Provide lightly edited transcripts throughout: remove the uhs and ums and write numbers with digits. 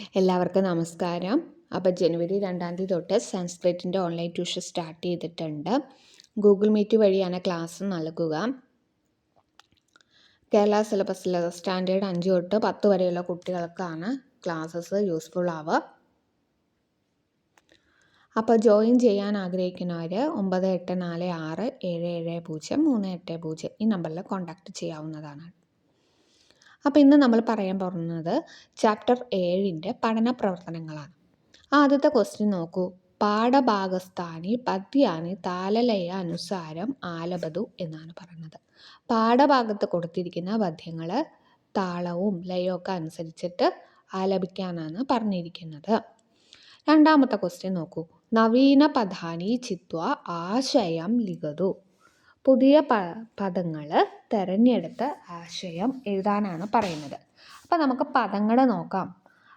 എല്ലാവർക്കും നമസ്കാരം. അപ്പോൾ ജനുവരി 2 തൊട്ട് സംസ്കൃതിൻ്റെ ഓൺലൈൻ ട്യൂഷൻ സ്റ്റാർട്ട് ചെയ്തിട്ടുണ്ട്. ഗൂഗിൾ മീറ്റ് വഴിയാണ് ക്ലാസ് നൽകുക. കേരള സിലബസിൽ സ്റ്റാൻഡേർഡ് 5 തൊട്ട് 10 വരെയുള്ള കുട്ടികൾക്കാണ് ക്ലാസ്സസ് യൂസ്ഫുൾ ആവുക. അപ്പോൾ ജോയിൻ ചെയ്യാൻ ആഗ്രഹിക്കുന്നവർ 9846770380 ഈ നമ്പറിൽ കോൺടാക്റ്റ് ചെയ്യാവുന്നതാണ്. അപ്പോൾ ഇന്ന് നമ്മൾ പറയാൻ പോകുന്നത് ചാപ്റ്റർ 7 പഠന പ്രവർത്തനങ്ങളാണ്. ആദ്യത്തെ ക്വസ്റ്റ്യൻ നോക്കൂ. പാഠഭാഗസ്ഥാനി പദ്യാനി താലലയ അനുസാരം ആലപതു എന്നാണ് പറയുന്നത്. പാഠഭാഗത്ത് കൊടുത്തിരിക്കുന്ന പദ്യങ്ങൾ താളവും ലയമൊക്കെ അനുസരിച്ചിട്ട് ആലപിക്കാനാണ് പറഞ്ഞിരിക്കുന്നത്. രണ്ടാമത്തെ ക്വസ്റ്റ്യൻ നോക്കൂ. നവീന പദാനി ചിത്വ ആശയം ലിഖതു. പുതിയ പദങ്ങൾ തിരഞ്ഞെടുത്ത് ആശയം എഴുതാനാണ് പറയുന്നത്. അപ്പോൾ നമുക്ക് പദങ്ങൾ നോക്കാം.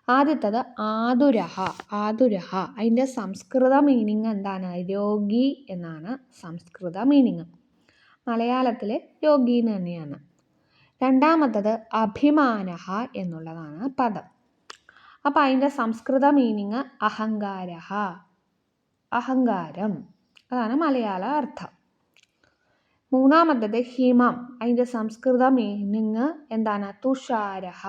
ആദ്യത്തത് ആതുരഹ. ആതുരഹ അതിൻ്റെ സംസ്കൃത മീനിങ് എന്താണ്? രോഗി എന്നാണ് സംസ്കൃത മീനിങ്. മലയാളത്തിൽ രോഗി എന്ന് തന്നെയാണ്. രണ്ടാമത്തത് അഭിമാനഹ എന്നുള്ളതാണ് പദം. അപ്പോൾ അതിൻ്റെ സംസ്കൃത മീനിങ് അഹങ്കാരഹ, അഹങ്കാരം, അതാണ് മലയാള അർത്ഥം. മൂന്നാമത്തത് ഹിമം. അതിൻ്റെ സംസ്കൃത മീനിങ് എന്താണ്? തുഷാരഹ.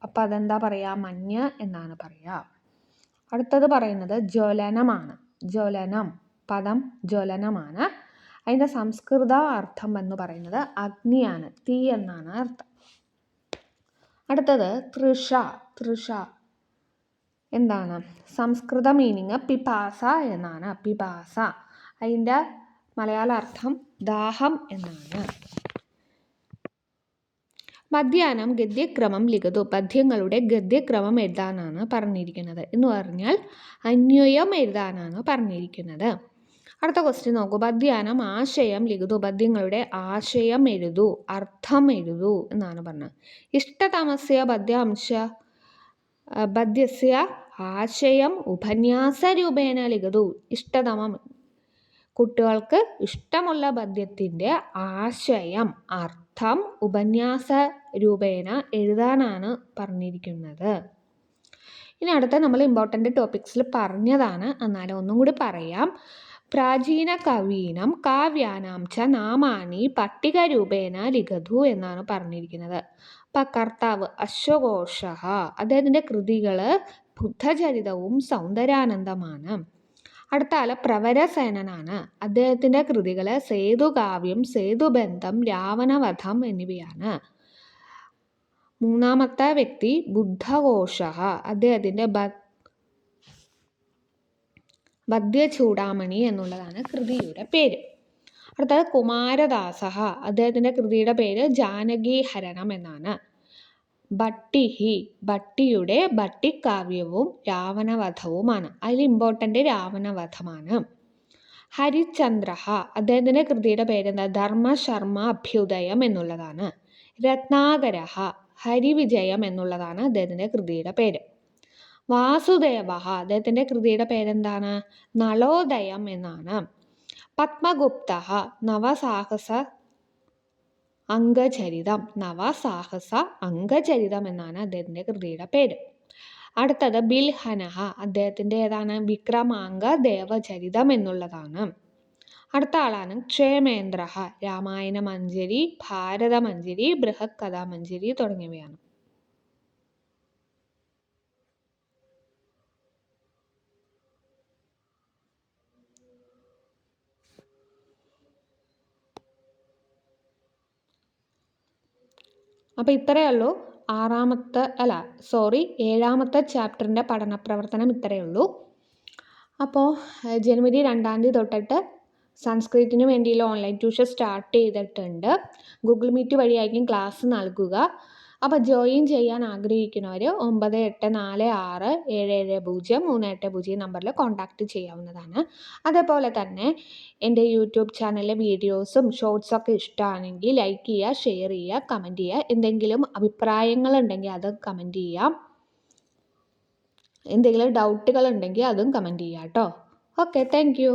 അപ്പം അതെന്താ പറയുക? മഞ്ഞ് എന്നാണ് പറയുക. അടുത്തത് പറയുന്നത് ജ്വലനമാണ്. ജ്വലനം, പദം ജ്വലനമാണ്. അതിൻ്റെ സംസ്കൃത അർത്ഥം എന്ന് പറയുന്നത് അഗ്നിയാണ്, തീ എന്നാണ് അർത്ഥം. അടുത്തത് തൃഷ. തൃഷ എന്താണ്? സംസ്കൃത മീനിങ് പിപാസ എന്നാണ്. പിപാസ അതിൻ്റെ മലയാള അർത്ഥം ദാഹം എന്നാണ്. പദ്യാനം ഗദ്യക്രമം ലിഖതു. പദ്യങ്ങളുടെ ഗദ്യക്രമം എഴുതാനാണ് പറഞ്ഞിരിക്കുന്നത്. എന്ന് പറഞ്ഞാൽ അന്വയം എഴുതാനാണ് പറഞ്ഞിരിക്കുന്നത്. അടുത്ത ക്വസ്റ്റ്യൻ നോക്കൂ. പദ്യാനം ആശയം ലിഖതു. പദ്യങ്ങളുടെ ആശയം എഴുതൂ, അർത്ഥം എഴുതൂ എന്നാണ് പറഞ്ഞത്. ഇഷ്ടതമസ്യ പദ്യസ്യ ആശയം ഉപന്യാസ രൂപേണ ലിഖതു. ഇഷ്ടതമം കുട്ടികൾക്ക് ഇഷ്ടമുള്ള പദ്യത്തിൻ്റെ ആശയം, അർത്ഥം ഉപന്യാസ രൂപേണ എഴുതാനാണ് പറഞ്ഞിരിക്കുന്നത്. ഇനി അടുത്ത നമ്മൾ ഇമ്പോർട്ടൻ്റ് ടോപ്പിക്സിൽ പറഞ്ഞതാണ്, എന്നാലും ഒന്നും കൂടി പറയാം. പ്രാചീന കവീനം കാവ്യാനാം ച നാമാനി പട്ടിക രൂപേണ ലിഖതു എന്നാണ് പറഞ്ഞിരിക്കുന്നത്. അപ്പം കർത്താവ് അശ്വഘോഷ, അദ്ദേഹത്തിൻ്റെ കൃതികൾ ബുദ്ധചരിതവും സൗന്ദര്യാനന്ദമാണ്. അടുത്ത ആൾ പ്രവരസേനനാണ്. അദ്ദേഹത്തിൻ്റെ കൃതികൾ സേതുകാവ്യം, സേതുബന്ധം, രാവണവധം എന്നിവയാണ്. മൂന്നാമത്തെ വ്യക്തി ബുദ്ധഘോഷ, അദ്ദേഹത്തിൻ്റെ പദ്യചൂടാമണി എന്നുള്ളതാണ് കൃതിയുടെ പേര്. അടുത്തത് കുമാരദാസ, അദ്ദേഹത്തിൻ്റെ കൃതിയുടെ പേര് ജാനകീഹരണം എന്നാണ്. ഭട്ടിഹി, ഭട്ടിയുടെ ഭട്ടിക്കാവ്യവും രാവണവധവുമാണ്. അതിൽ ഇമ്പോർട്ടൻ്റ് രാവണവധമാണ്. ഹരിചന്ദ്ര, അദ്ദേഹത്തിൻ്റെ കൃതിയുടെ പേരെന്താ? ധർമ്മശർമ്മ അഭ്യുദയം എന്നുള്ളതാണ്. രത്നാകര, ഹരിവിജയം എന്നുള്ളതാണ് അദ്ദേഹത്തിൻ്റെ കൃതിയുടെ പേര്. വാസുദേവ, അദ്ദേഹത്തിൻ്റെ കൃതിയുടെ പേരെന്താണ്? നളോദയം എന്നാണ്. പത്മഗുപ്ത, നവസാഹസ അംഗചരിതം, നവസാഹസ അംഗചരിതം എന്നാണ് അദ്ദേഹത്തിൻ്റെ കൃതിയുടെ പേര്. അടുത്തത് ബിൽഹനഹ, അദ്ദേഹത്തിൻ്റെ ഏതാണ്? വിക്രമാംഗ ദേവചരിതം എന്നുള്ളതാണ്. അടുത്ത ആളാണ് ക്ഷേമേന്ദ്ര, രാമായണ മഞ്ജരി, ഭാരതമഞ്ജരി, ബൃഹത് കഥാമഞ്ജരി തുടങ്ങിയവയാണ്. അപ്പോൾ ഇത്രയേ ഉള്ളൂ. ഏഴാമത്തെ ചാപ്റ്ററിൻ്റെ പഠന പ്രവർത്തനം ഇത്രയേ ഉള്ളൂ. അപ്പോൾ ജനുവരി 2 തൊട്ടിട്ട് സംസ്കൃതത്തിന് വേണ്ടിയുള്ള ഓൺലൈൻ ട്യൂഷൻ സ്റ്റാർട്ട് ചെയ്തിട്ടുണ്ട്. ഗൂഗിൾ മീറ്റ് വഴിയായിരിക്കും ക്ലാസ് നൽകുക. അപ്പോൾ ജോയിൻ ചെയ്യാൻ ആഗ്രഹിക്കുന്നവർ 9846770380 നമ്പറിൽ കോൺടാക്റ്റ് ചെയ്യാവുന്നതാണ്. അതേപോലെ തന്നെ എൻ്റെ യൂട്യൂബ് ചാനലിലെ വീഡിയോസും ഷോർട്സൊക്കെ ഇഷ്ടമാണെങ്കിൽ ലൈക്ക് ചെയ്യുക, ഷെയർ ചെയ്യുക, കമൻറ്റ് ചെയ്യുക. എന്തെങ്കിലും അഭിപ്രായങ്ങളുണ്ടെങ്കിൽ അത് കമൻറ്റ് ചെയ്യാം. എന്തെങ്കിലും ഡൗട്ടുകൾ ഉണ്ടെങ്കിൽ അതും കമൻറ്റ് ചെയ്യാം കേട്ടോ. Okay, thank you.